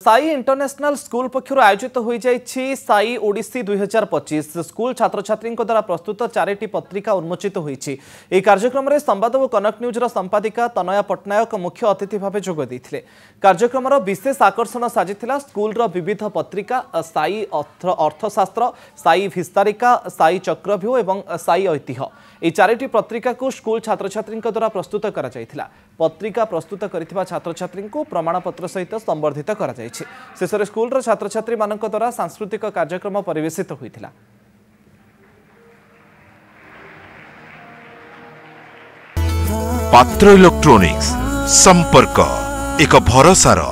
Sai international school पक्षर आयोजित हो Sai Odissi 2025 school छात्र छात्री द्वारा प्रस्तुत 4टी पत्रिका उन्मोचित होती। कार्यक्रम में संवाद और कनक न्यूज संपादिका तनया पट्टनायक मुख्य अतिथि भाव जोगदे। कार्यक्रम विशेष आकर्षण साजिला स्कूल विविध पत्रिका साई अर्थशास्त्र, साई भिस्तारिका, साई चक्रव्यूह और साई ऐतिह्य। ये 4टी पत्रिका को स्कूल छात्र छात्री द्वारा प्रस्तुत करा जायथिला। पत्रिका प्रस्तुत करिथिबा छात्र छात्री को प्रमाणपत्र सहित संबर्धित करा जायछि। शेषरे स्कूल छात्र छात्री मानक द्वारा सांस्कृतिक कार्यक्रम परिवेशित होइथिला। पात्र इलेक्ट्रॉनिक्स संपर्क एक भरोसार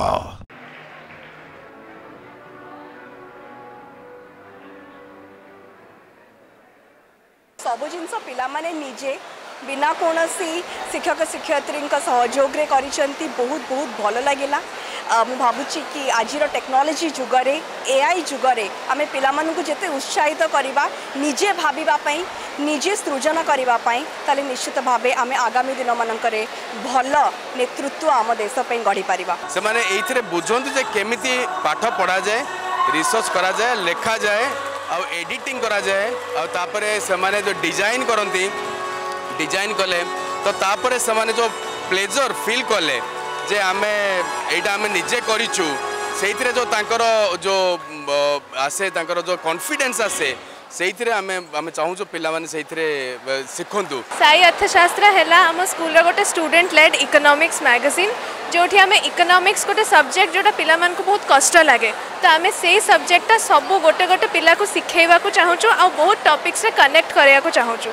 सबु जिनस पिला माने निजे बिना कोनसी शिक्षक शिक्षयित्री सहयोग रे करिसंती बहुत बहुत भल लगिला। मु भाबुची कि आज टेक्नोलोजी जुगरे एआई जुगरे आमे पिला मानकु जेते उत्साहित करिबा निजे भाबिबा पई निजे सृजन करिबा पई ताले निश्चित भाबे आमे आगामी दिन मानकरे भल नेतृत्व आम देश पई गढी परिबा। से माने एइथरे बुझंतु जे केमिति पाठ पढा जाए, रिसर्च करा जाए, लेखा जाए आ एडिटिंग करा जाए आ तापरे से माने जो डिजाइन करंती डिजाइन कले तो तापरे से माने जो प्लेजर फील कले जे आमे एटा आमे निजे करिछु सेइथरे जो तांकर जो आसे तांकर जो कॉन्फिडेंस आसे सेइथरे आमे चाहू जो पिला माने सेइथरे सिखंतु। साई अर्थशास्त्र हैला हम स्कूल रे गोटे स्टूडेंट लेड इकोनॉमिक्स मैगजीन जोठी आमे इकोनॉमिक्स गोटे सब्जेक्ट जोटा पिला मान को बहुत कष्ट लागे तो आमे से सब्जेक्ट सब गोटे गोटे पिला को सिखेबा को चाहूछु आ बहुत टॉपिक्स रे कनेक्ट करिया को चाहूछु।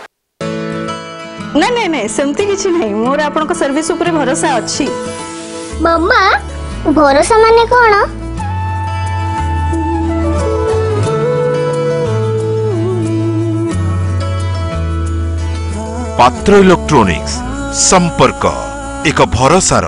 नहीं नहीं सेमती किछि नहीं मोर आपन को सर्विस ऊपर भरोसा अछि। मम्मा भरोसा माने कोन? पात्र इलेक्ट्रॉनिक्स संपर्क एक भरोसार।